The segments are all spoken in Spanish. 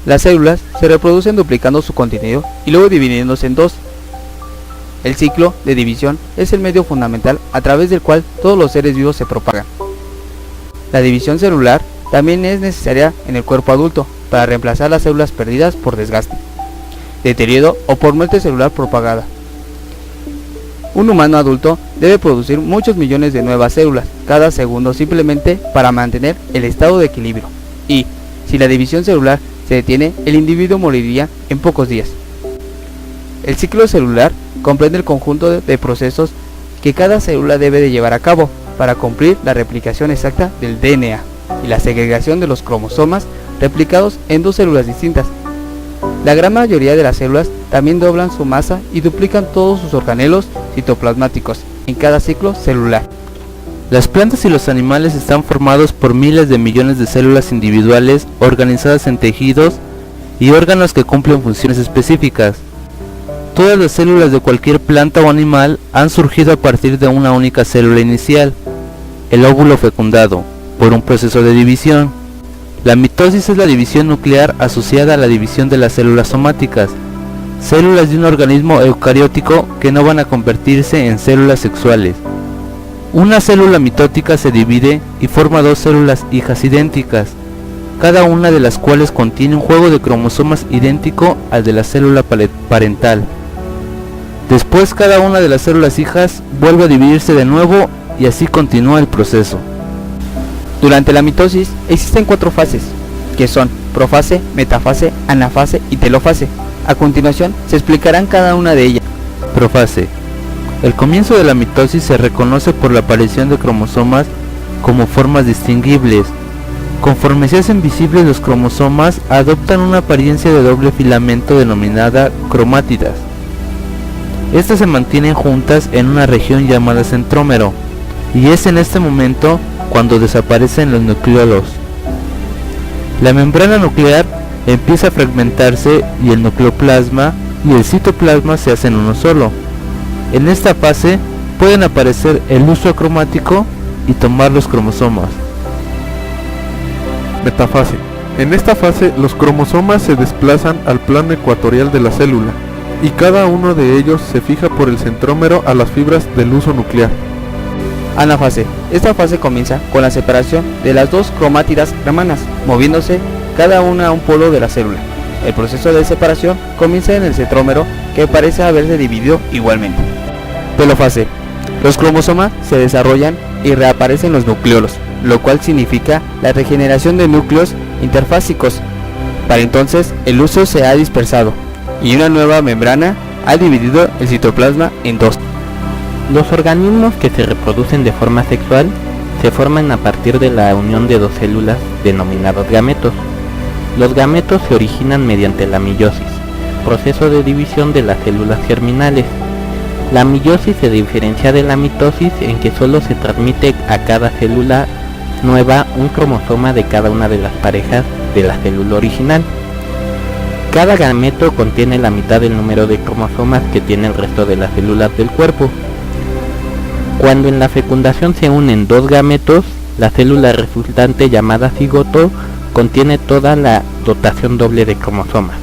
Las células se reproducen duplicando su contenido y luego dividiéndose en dos. El ciclo de división es el medio fundamental a través del cual todos los seres vivos se propagan. La división celular también es necesaria en el cuerpo adulto para reemplazar las células perdidas por desgaste, deterioro o por muerte celular propagada. Un humano adulto debe producir muchos millones de nuevas células cada segundo simplemente para mantener el estado de equilibrio, y si la división celular se detiene, el individuo moriría en pocos días. El ciclo celular comprende el conjunto de procesos que cada célula debe de llevar a cabo para cumplir la replicación exacta del DNA y la segregación de los cromosomas replicados en dos células distintas. La gran mayoría de las células también doblan su masa y duplican todos sus organelos citoplasmáticos en cada ciclo celular. Las plantas y los animales están formados por miles de millones de células individuales organizadas en tejidos y órganos que cumplen funciones específicas. Todas las células de cualquier planta o animal han surgido a partir de una única célula inicial, el óvulo fecundado, por un proceso de división. La mitosis es la división nuclear asociada a la división de las células somáticas, células de un organismo eucariótico que no van a convertirse en células sexuales. Una célula mitótica se divide y forma dos células hijas idénticas, cada una de las cuales contiene un juego de cromosomas idéntico al de la célula parental. Después cada una de las células hijas vuelve a dividirse de nuevo y así continúa el proceso. Durante la mitosis existen 4 fases, que son profase, metafase, anafase y telofase. A continuación se explicarán cada una de ellas. Profase. El comienzo de la mitosis se reconoce por la aparición de cromosomas como formas distinguibles. Conforme se hacen visibles, los cromosomas adoptan una apariencia de doble filamento denominada cromátidas. Estas se mantienen juntas en una región llamada centrómero, y es en este momento cuando desaparecen los nucleolos. La membrana nuclear empieza a fragmentarse y el nucleoplasma y el citoplasma se hacen uno solo. En esta fase pueden aparecer el uso acromático y tomar los cromosomas. Metafase. En esta fase los cromosomas se desplazan al plano ecuatorial de la célula y cada uno de ellos se fija por el centrómero a las fibras del huso nuclear. Anafase. Esta fase comienza con la separación de las dos cromátidas hermanas, moviéndose cada una a un polo de la célula. El proceso de separación comienza en el centrómero, que parece haberse dividido igualmente. Telofase. Los cromosomas se desarrollan y reaparecen los nucleolos, lo cual significa la regeneración de núcleos interfásicos. Para entonces el huso se ha dispersado y una nueva membrana ha dividido el citoplasma en dos. Los organismos que se reproducen de forma sexual se forman a partir de la unión de dos células denominados gametos. Los gametos se originan mediante la meiosis, proceso de división de las células germinales. La meiosis se diferencia de la mitosis en que solo se transmite a cada célula nueva un cromosoma de cada una de las parejas de la célula original. Cada gameto contiene la mitad del número de cromosomas que tiene el resto de las células del cuerpo. Cuando en la fecundación se unen dos gametos, la célula resultante, llamada cigoto, contiene toda la dotación doble de cromosomas.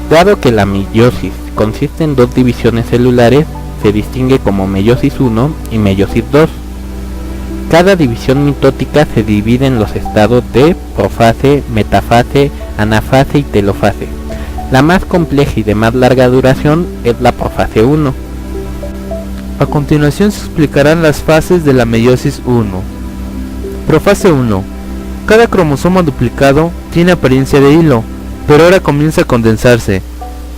Dado que la meiosis consiste en dos divisiones celulares, se distingue como meiosis 1 y meiosis 2. Cada división mitótica se divide en los estados de profase, metafase, anafase y telofase. La más compleja y de más larga duración es la profase 1. A continuación se explicarán las fases de la meiosis 1. Profase 1. Cada cromosoma duplicado tiene apariencia de hilo, pero ahora comienza a condensarse.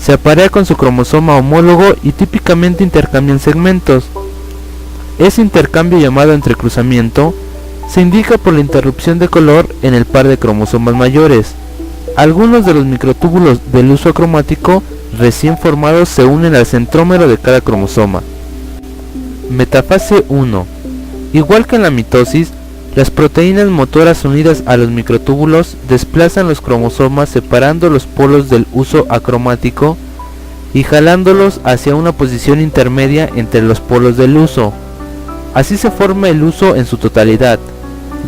Se aparea con su cromosoma homólogo y típicamente intercambian segmentos. Ese intercambio, llamado entrecruzamiento, se indica por la interrupción de color en el par de cromosomas mayores. Algunos de los microtúbulos del huso cromático recién formados se unen al centrómero de cada cromosoma. Metafase 1. Igual que en la mitosis, las proteínas motoras unidas a los microtúbulos desplazan los cromosomas separando los polos del huso acromático y jalándolos hacia una posición intermedia entre los polos del huso. Así se forma el huso en su totalidad.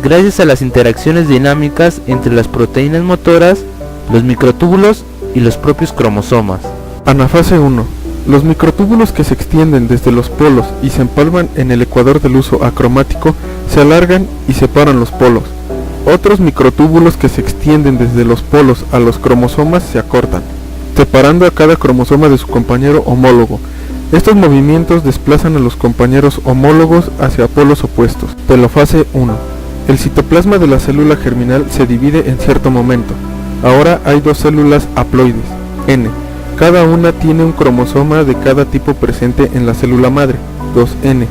gracias a las interacciones dinámicas entre las proteínas motoras, los microtúbulos y los propios cromosomas. Anafase 1. Los microtúbulos que se extienden desde los polos y se empalman en el ecuador del uso acromático se alargan y separan los polos. Otros microtúbulos que se extienden desde los polos a los cromosomas se acortan, separando a cada cromosoma de su compañero homólogo. Estos movimientos desplazan a los compañeros homólogos hacia polos opuestos. Telofase 1. El citoplasma de la célula germinal se divide en cierto momento. Ahora hay dos células haploides, N. Cada una tiene un cromosoma de cada tipo presente en la célula madre, 2N.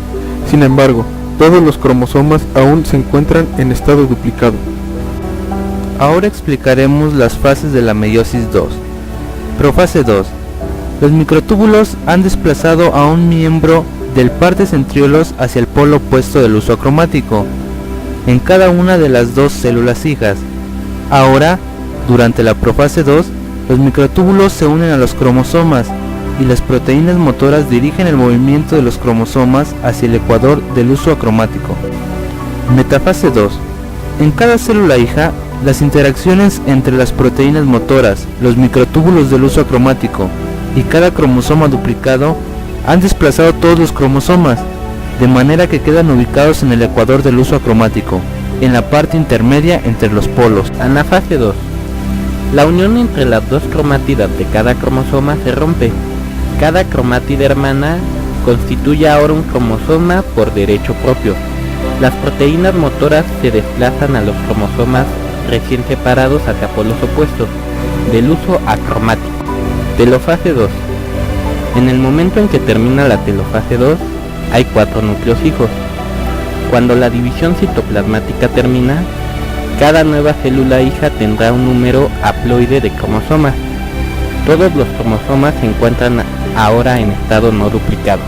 Sin embargo, todos los cromosomas aún se encuentran en estado duplicado. Ahora explicaremos las fases de la meiosis 2. Profase 2. Los microtúbulos han desplazado a un miembro del par de centriolos hacia el polo opuesto del uso acromático, en cada una de las dos células hijas. Ahora, durante la profase 2, los microtúbulos se unen a los cromosomas y las proteínas motoras dirigen el movimiento de los cromosomas hacia el ecuador del uso acromático. Metafase 2. En cada célula hija, las interacciones entre las proteínas motoras, los microtúbulos del uso acromático y cada cromosoma duplicado han desplazado todos los cromosomas, de manera que quedan ubicados en el ecuador del uso acromático, en la parte intermedia entre los polos. Anafase 2. La unión entre las dos cromátidas de cada cromosoma se rompe. Cada cromátida hermana constituye ahora un cromosoma por derecho propio. Las proteínas motoras se desplazan a los cromosomas recién separados hacia polos opuestos, del uso acromático. Telofase 2. En el momento en que termina la telofase 2, hay 4 núcleos hijos. Cuando la división citoplasmática termina, cada nueva célula hija tendrá un número haploide de cromosomas. Todos los cromosomas se encuentran ahora en estado no duplicado.